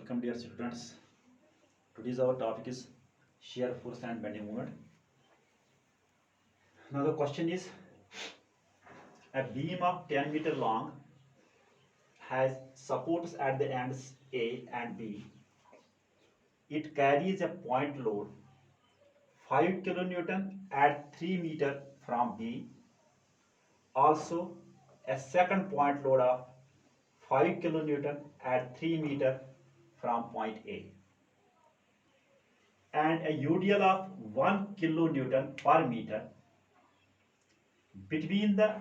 Welcome dear students. Today's our topic is shear force and bending moment. Now the question is, a beam of 10 meter long has supports at the ends A and B. It carries a point load 5 kilonewton at 3 meter from B. Also a second point load of 5 kilonewton at 3 meter from point A. And a UDL of 1 kilonewton per meter. Between the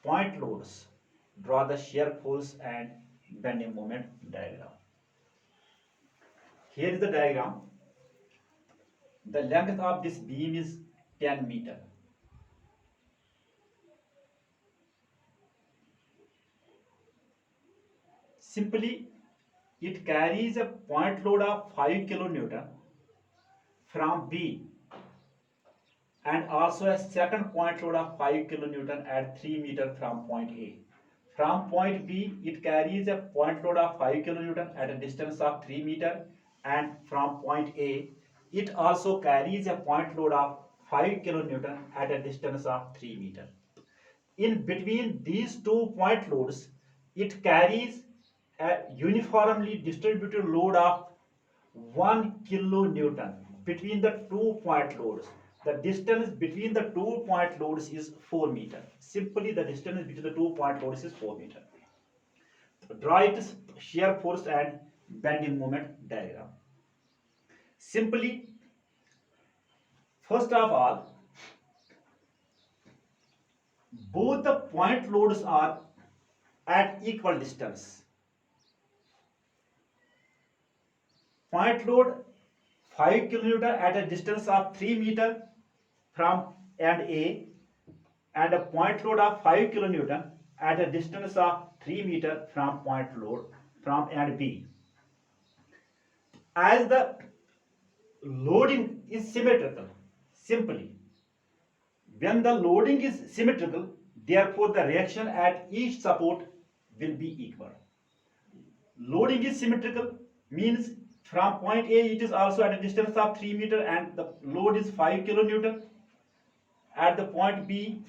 point loads, draw the shear force and bending moment diagram. Here is the diagram. The length of this beam is 10 meter. Simply, it carries a point load of 5 kilonewton from B and also a second point load of 5 kilonewton at 3 meter from point A. From point B, it carries a point load of 5 kilonewton at a distance of 3 meter, and from point A, it also carries a point load of 5 kilonewton at a distance of 3 meter. In between these two point loads, it carries a uniformly distributed load of 1 kilonewton between the two point loads. The distance between the two point loads is 4 meter. Simply the distance between the two point loads is 4 meter. Draw its shear force and bending moment diagram. Simply, first of all, both the point loads are at equal distance. Point load 5 kilonewton at a distance of 3 meter from end A, and a point load of 5 kilonewton at a distance of 3 meter from point load from end B. As the loading is symmetrical, simply when the loading is symmetrical, therefore the reaction at each support will be equal. Loading is symmetrical means from point A it is also at a distance of 3 meter and the load is 5 kilonewton. At the point B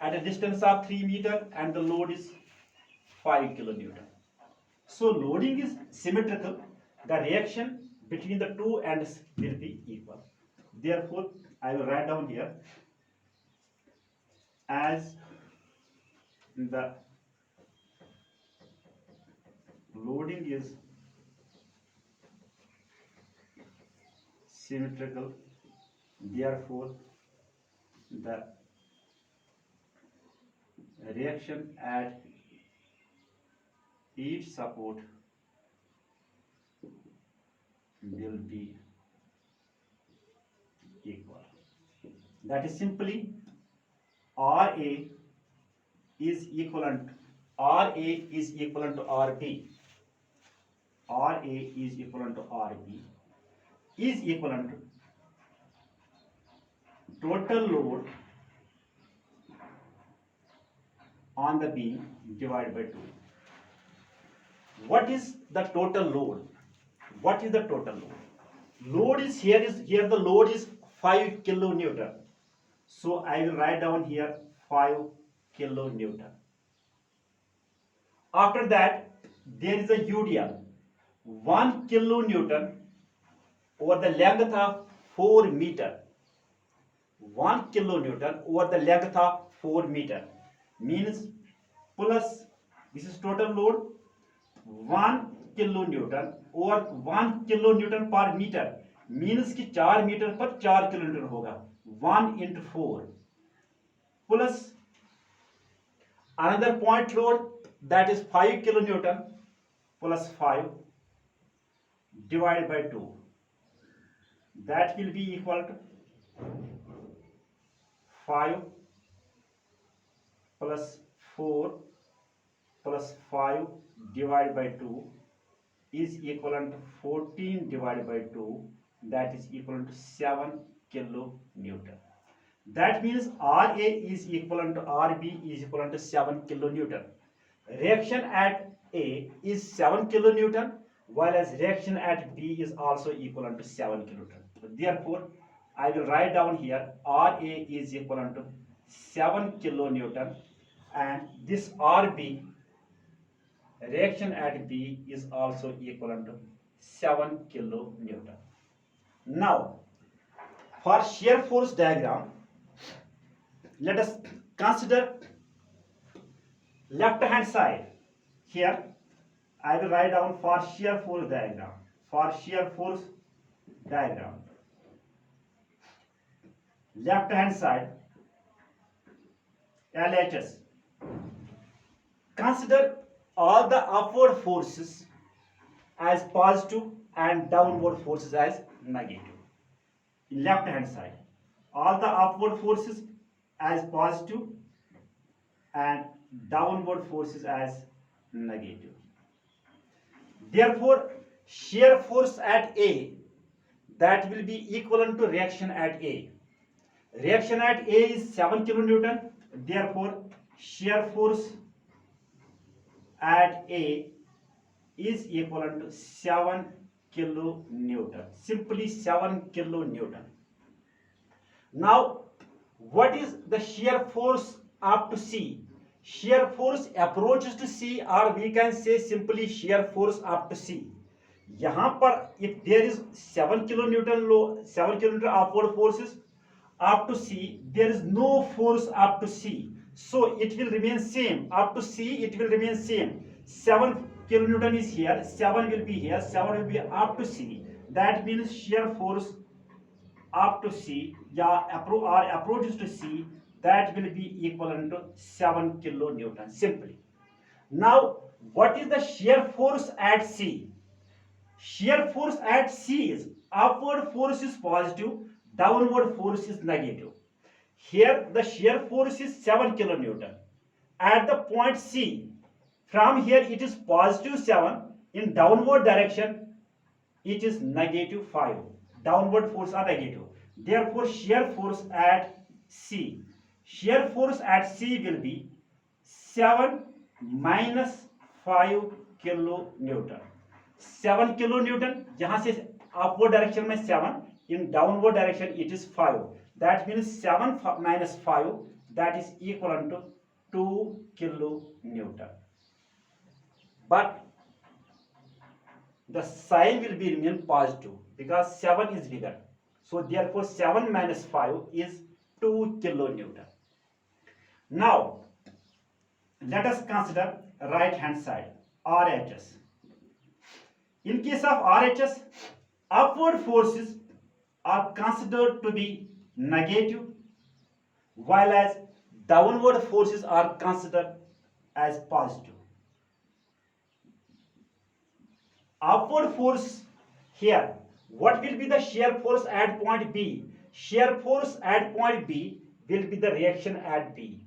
at a distance of 3 meter and the load is 5 kilonewton. So loading is symmetrical. The reaction between the two ends will be equal. Therefore, I will write down here, as the loading is symmetrical, therefore the reaction at each support will be equal. That is simply RA is equivalent to RB. RA is equivalent to RB is equivalent to total load on the beam divided by 2. What is the total load? What is the total load? Load is here the load is 5 kilonewton. So I will write down here 5 kilonewton. After that, there is a UDL 1 kilonewton over the length of 4 meter. 1 kilonewton over the length of 4 meter means plus, this is total load, 1 kilonewton over 1 kilonewton per meter means कि 4 metre पर 4 kilonewton होगा, 1 into 4 plus another point load that is 5 kilonewton plus 5 divided by 2, that will be equal to 5 plus 4 plus 5 divided by 2 is equivalent to 14 divided by 2, that is equivalent to 7 kilonewton. That means RA is equivalent to RB is equivalent to 7 kilonewton. Reaction at A is 7 kilonewton. while as reaction at B is also equivalent to 7 kilonewton. Therefore, I will write down here Ra is equivalent to 7 kilonewton, and this Rb, reaction at B, is also equivalent to 7 kilonewton. Now, for shear force diagram, let us consider left hand side. Here I will write down for shear force diagram. For shear force diagram, left hand side, LHS. Consider all the upward forces as positive and downward forces as negative. In left hand side, all the upward forces as positive and downward forces as negative. Therefore, shear force at A, that will be equivalent to reaction at A. Reaction at A is 7 kilonewton. Therefore, shear force at A is equivalent to 7 kilonewton. Simply 7 kilonewton. Now, what is the shear force up to C? Shear force approaches to C, or we can say simply shear force up to C. यहाँ पर if there is 7 kilonewton upward forces up to C, there is no force up to C. So it will remain same. Up to C, it will remain same. 7 kilonewton is here, 7 will be here, 7 will be up to C. That means shear force up to C, or approaches to C, that will be equivalent to 7 kilonewton simply. Now, what is the shear force at C? Shear force at C is upward force is positive, downward force is negative. Here the shear force is 7 kilonewton. At the point C, from here it is positive 7, in downward direction it is negative 5. Downward force are negative. Therefore, shear force at C will be 7 minus 5 kilonewton. 7 kilonewton, यहाँ से upward direction में 7, in downward direction it is 5. That means 7 minus 5, that is equivalent to 2 kilonewton. But the sign will be remain positive because 7 is bigger. So therefore 7 minus 5 is 2 kilonewton. Now let us consider right hand side, RHS. In case of RHS, upward forces are considered to be negative, while as downward forces are considered as positive. Upward force here, what will be the shear force at point B? Shear force at point B will be the reaction at B.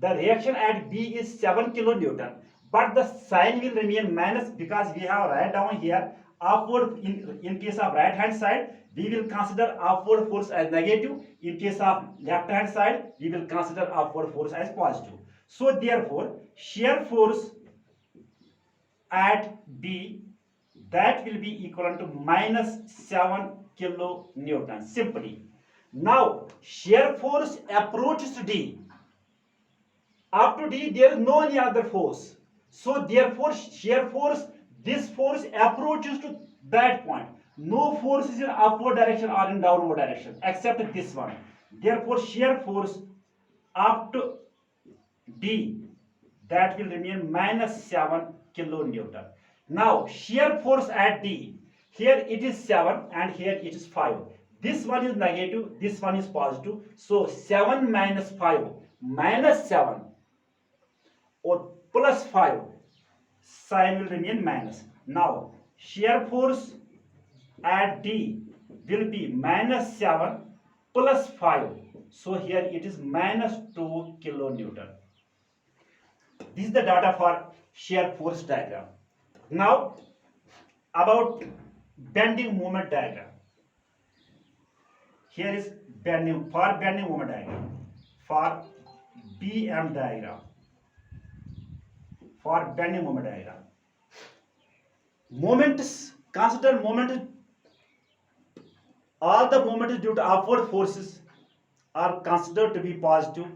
The reaction at B is 7 kilonewton, but the sign will remain minus because we have write down here upward. In case of right hand side, we will consider upward force as negative. In case of left hand side, we will consider upward force as positive. So therefore, shear force at B, that will be equivalent to minus 7 kilonewton simply. Now shear force approaches to D. Up to D there is no any other force. So therefore shear force, this force approaches to that point. No force is in upward direction or in downward direction except this one. Therefore shear force up to D, that will remain minus 7 kilonewton. Now shear force at D, here it is 7 and here it is 5. This one is negative, this one is positive. So 7 minus 5, minus 7 or plus 5, sign will remain minus. Now shear force at D will be minus 7 plus 5. So here it is minus 2 kilonewton. This is the data for shear force diagram. Now about bending moment diagram. Here is bending moment diagram. For BM diagram. For bending moment diagram. Moments, consider moment, all the moments due to upward forces are considered to be positive,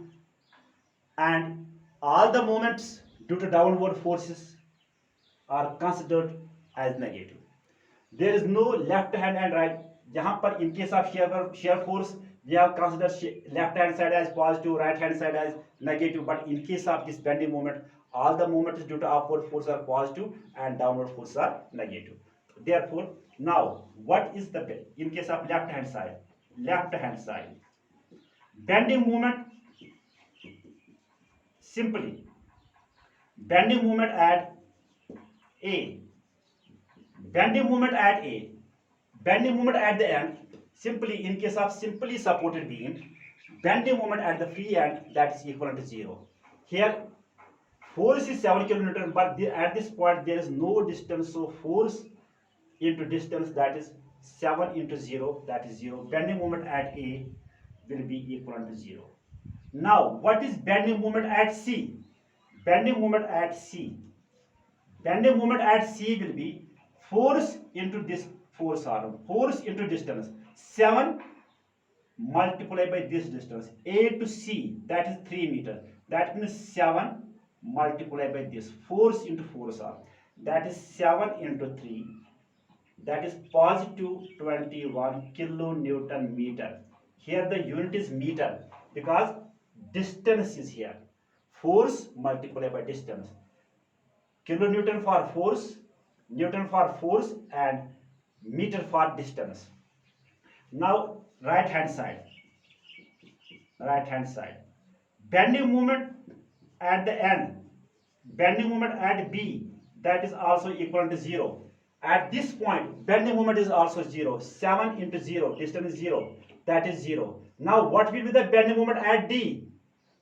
and all the moments due to downward forces are considered as negative. There is no left hand and right. यहाँ पर in case of shear force we have considered left hand side as positive, right hand side as negative, but in case of this bending moment, all the moments due to upward force are positive and downward force are negative. Therefore, now what is the in case of left hand side? Left hand side bending moment, simply bending moment at A, bending moment at A, bending moment at the end, simply in case of simply supported beam, bending moment at the free end, that is equal to 0. Here force is 7 kN, but at this point there is no distance, so force into distance, that is 7 into 0, that is 0. Bending moment at A will be equal to 0. Now what is bending moment at C? Bending moment at C, bending moment at C will be force into this force arm, force into distance, 7 multiplied by this distance, A to C, that is 3 meter. That means 7 multiplied by this, force into force arm, that is 7 into 3, that is positive 21 kilonewton meter. Here the unit is meter because distance is here. Force multiplied by distance. Kilonewton for force, Newton for force, and meter for distance. Now right hand side, right hand side. Bending moment at the end, bending moment at B, that is also equal to 0. At this point, bending moment is also 0. 7 into 0, distance is 0, that is 0. Now what will be the bending moment at D?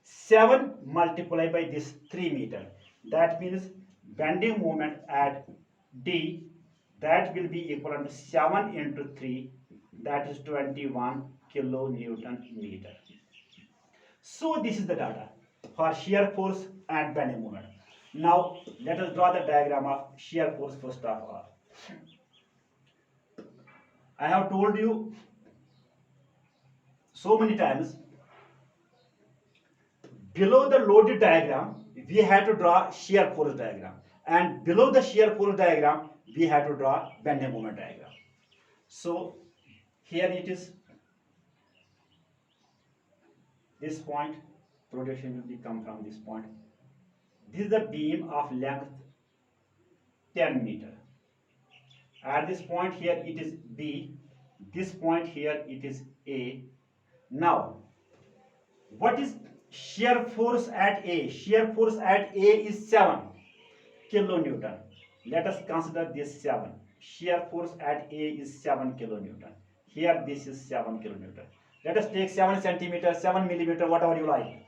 7 multiplied by this 3 meter. That means bending moment at D, that will be equal to 7 into 3, that is 21 kilonewton meter. So this is the data for shear force and bending moment. Now let us draw the diagram of shear force first of all. I have told you so many times, below the loaded diagram we have to draw shear force diagram, and below the shear force diagram we have to draw bending moment diagram. So here it is, this point, projection will be come from this point. This is the beam of length 10 meter. At this point here it is B, this point here it is A. Now what is shear force at A? Shear force at A is 7 kilonewton. Let us consider this 7. Shear force at A is 7 kilonewton. Here this is 7 kilonewton. Let us take 7 centimeter, 7 millimeter, whatever you like.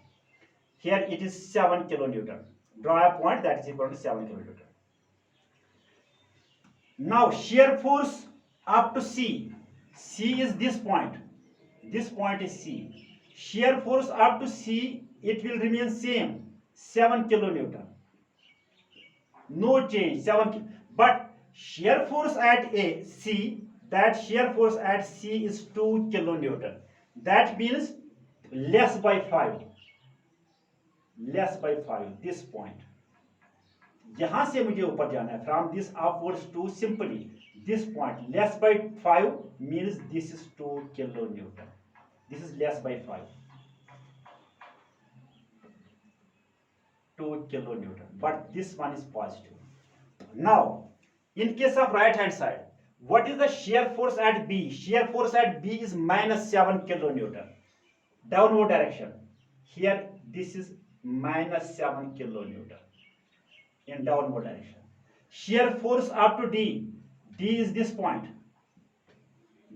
Here it is 7 kilonewton. Draw a point that is equal to 7 kilonewton. Now shear force up to C. C is this point. This point is C. Shear force up to C, it will remain same, 7 kilonewton. No change, 7. But shear force at A, C, that shear force at C is 2 kilonewton. That means less by 5. Less by 5, this point. यहाँ से मुझे ऊपर जाना है, from this upwards to simply this point, less by 5 means this is 2 kilonewton. This is less by 5. 2 kilonewton, but this one is positive. Now, in case of right hand side, what is the shear force at B? Shear force at B is minus 7 kilonewton. Downward direction. Here, this is minus 7 kilonewton in downward direction. Shear force up to D. D is this point.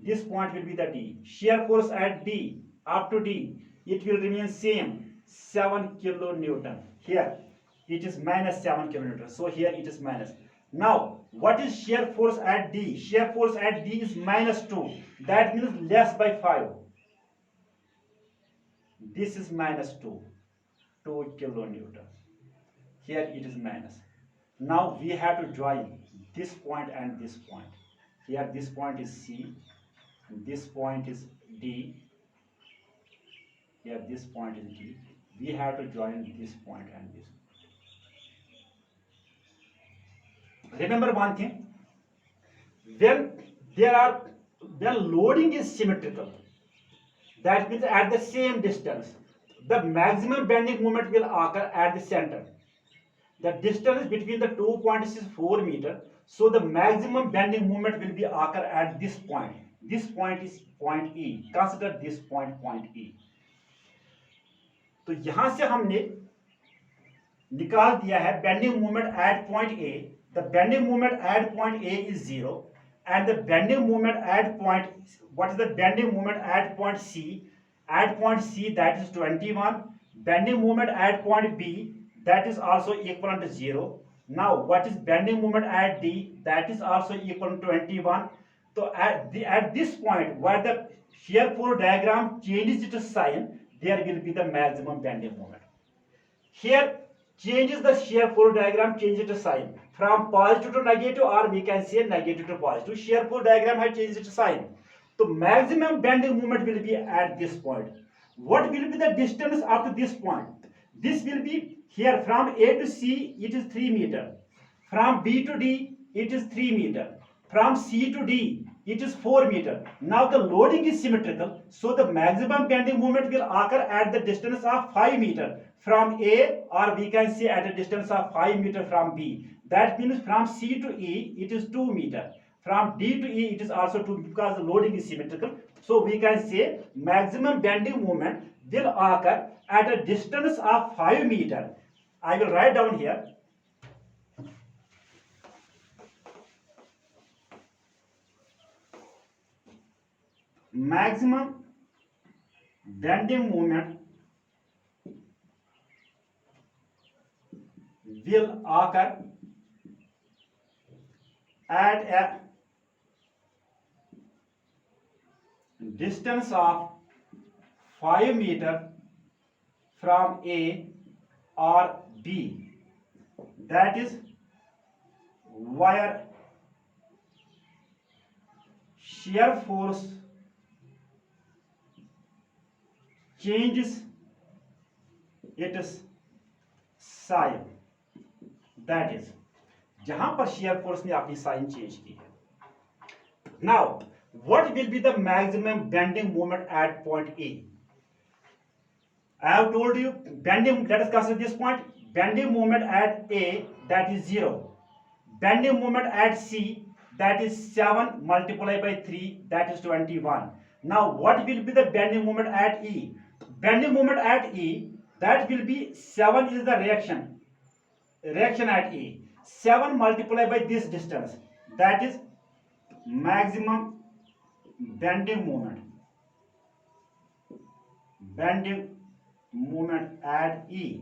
This point will be the D. Shear force at D up to D, it will remain same, 7 kilonewton. Here it is minus 7 kilonewton. So here it is minus. Now what is shear force at D? Shear force at D is minus 2. That means less by 5. This is minus 2. 2 kilonewton. Here it is minus. Now we have to join this point and this point. Here this point is C, and this point is D. Here this point is D. We have to join this point and this. Remember one thing, when loading is symmetrical, that means at the same distance, the maximum bending moment will occur at the center. The distance between the 2 points is 4 meters, so the maximum bending moment will be occur at this point. This point is point E. Consider this point E. तो यहां से हमने निकाल दिया है bending moment at point A. The bending moment at point A is 0, and the bending moment at point, what is the bending moment at point C? At point C, that is 21. Bending moment at point B, that is also equivalent to 0. Now what is bending moment at D? That is also equal to 21. So at this point where the shear force diagram changes its sign, there will be the maximum bending moment. Here changes the shear force diagram, changes its sign from positive to negative, or we can say negative to positive. Shear force diagram has changed its sign. So maximum bending moment will be at this point. What will be the distance up to this point? This will be here from A to C, it is 3 meters. From B to D, it is 3 meters. From C to D, it is 4 meters. Now the loading is symmetrical, so the maximum bending moment will occur at the distance of 5 meters from A, or we can say at a distance of 5 meters from B. That means from C to E, it is 2 meters. From D to E, it is also 2, because the loading is symmetrical. So we can say maximum bending moment will occur at a distance of 5 meters. I will write down here. Maximum bending moment will occur at a distance of 5 meters from A or B. That is where shear force changes its sign. That is जहां पर shear force ने अपनी sign change की है. Now what will be the maximum bending moment at point A? I have told you bending, let us consider this point. Bending moment at A, that is 0. Bending moment at C, that is 7 multiplied by 3, that is 21. Now what will be the bending moment at E? Bending moment at E, that will be 7 is the reaction at E. 7 multiplied by this distance, that is maximum bending moment. Bending moment at E,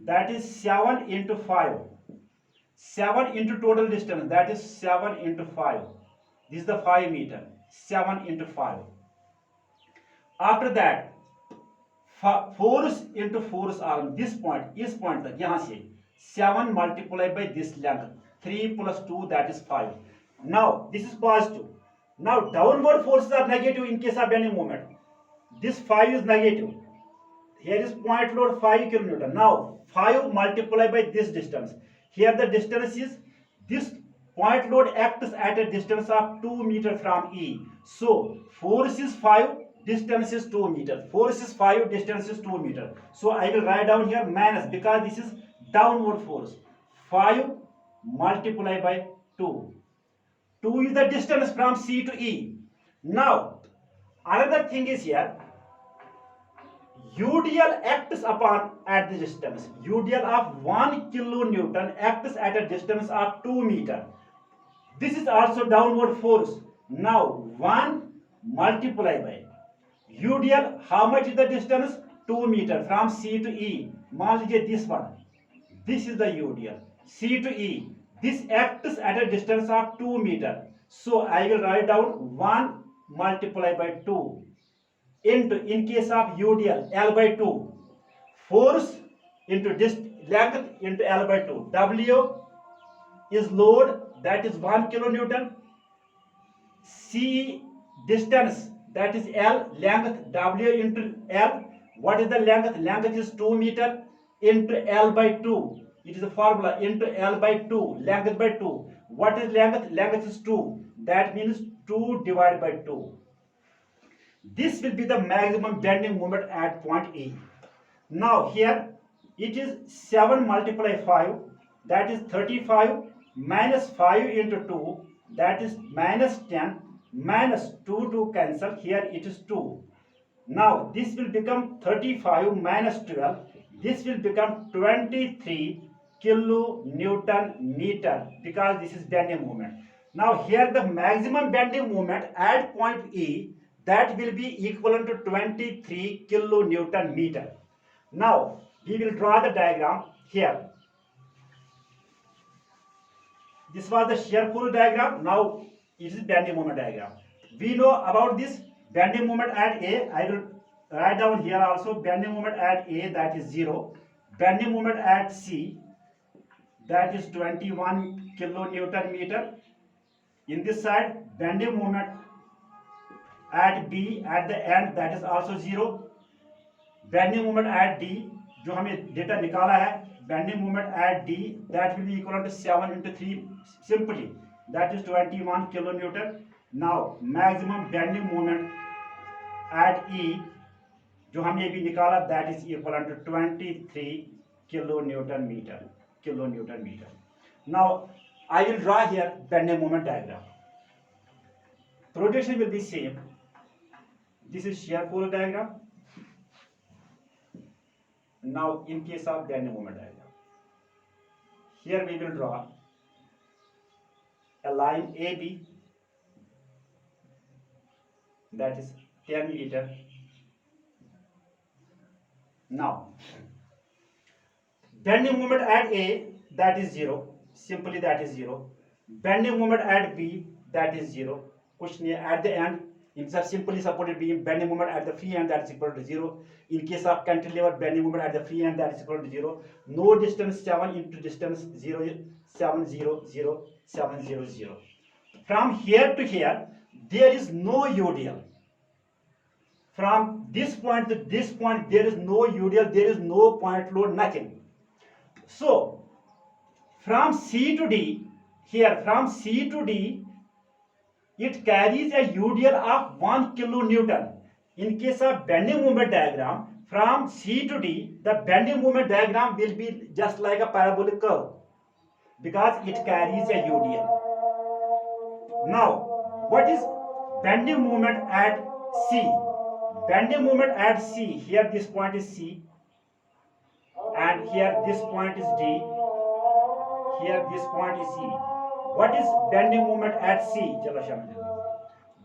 that is 7 into 5. 7 into total distance, that is 7 into 5. This is the 5 meter. 7 into 5. After that, force into force arm, this point, इस point तक, यहाँ से 7 multiplied by this length, 3 plus 2, that is 5. Now this is positive. Now downward forces are negative in case of bending moment. This 5 is negative. Here is point load 5 kilonewton. Now 5 multiplied by this distance. Here the distance is, this point load acts at a distance of 2 meters from E. So force is 5, distance is 2 meters. Force is 5, distance is 2 meters. So I will write down here minus, because this is downward force. 5 multiplied by 2. 2 is the distance from C to E. Now another thing is here, UDL acts upon at the distance. UDL of 1 kilonewton acts at a distance of 2 meters. This is also downward force. Now 1 multiplied by UDL, how much is the distance? 2 meters from C to E. मान लीजिए this one. This is the UDL. C to E. This acts at a distance of 2 meters. So I will write down 1 multiplied by 2 into, in case of UDL, L by 2. Force into length into L by 2. W is load, that is 1 kilonewton. C distance, that is L, length W into L. What is the length? Length is 2 meter into L by 2. It is a formula, into L by 2, length by 2. What is length? Length is 2. That means 2 divided by 2. This will be the maximum bending moment at point E. Now here it is 7 multiply 5, that is 35, minus 5 into 2, that is minus 10, minus 2 to cancel, here it is 2. Now this will become 35 minus 12, this will become 23 kilonewton meter, because this is bending moment. Now here the maximum bending moment at point E, that will be equivalent to 23 kilonewton meter. Now we will draw the diagram here. This was the shear pull diagram. Now it is bending moment diagram. We know about this bending moment at A. I will write down here also bending moment at A, that is 0. Bending moment at C, that is 21 kilonewton meter. In this side, bending moment at B at the end, that is also 0. Bending moment at D, जो हमें data निकाला है, bending moment at D, that will be equal to 7 into 3 simply, that is 21 kilonewton. Now maximum bending moment at E, जो हमने भी निकाला, that is equal to 23 kilonewton meter. Now I will draw here bending moment diagram. Projection will be same. This is shear pull diagram. Now in case of bending moment diagram, here we will draw a line AB, that is 10 meter. Now bending moment at A, that is 0, simply that is 0. Bending moment at B, that is 0. कुछ नहीं at the end. In simply supported beam, bending moment at the free end, that is equal to 0. In case of cantilever, bending moment at the free end, that is equal to 0. No distance 7 into distance 0, 7 0 0 7 0 0. From here to here, there is no UDL. From this point to this point, there is no UDL, there is no point load, nothing. So from C to D, here from C to D, it carries a UDL of 1 kilonewton. In case of bending moment diagram, from C to D, the bending moment diagram will be just like a parabolic curve, because it carries a UDL. Now, what is bending moment at C? Bending moment at C, here this point is C, and here this point is D, here this point is E. What is bending moment at C?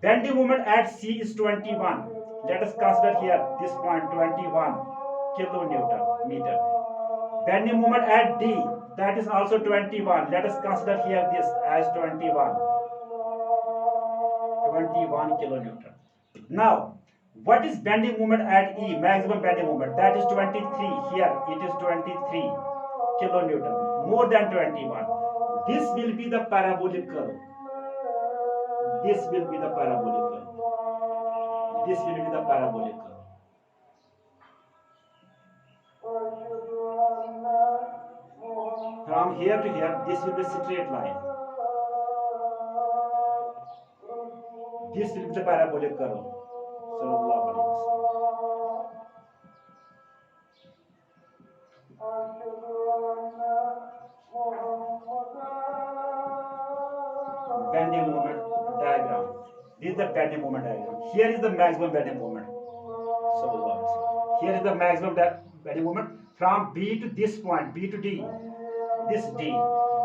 Bending moment at C is 21. Let us consider here this point 21 kilonewton meter. Bending moment at D, that is also 21. Let us consider here this as 21 kilonewton. Now, what is bending moment at E? Maximum bending moment, that is 23. Here it is 23 kilonewton, more than 21. This will be the parabolic curve. This will be the parabolic curve. This will be the parabolic curve. From here to here, this will be a straight line. This will be the parabolic curve. Sallallahu alaihi wasallam. Bending moment diagram. This is the bending moment diagram. Here is the maximum bending moment. Here is the maximum bending moment from B to this point, B to D. This D.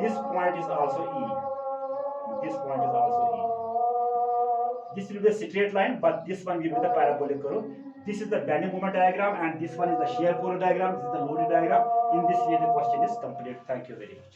This point is also E. This point is also E. This will be a straight line, but this one will be the parabolic curve. This is the bending moment diagram, and this one is the shear pull diagram. This is the loading diagram. In this way, the question is complete. Thank you very much.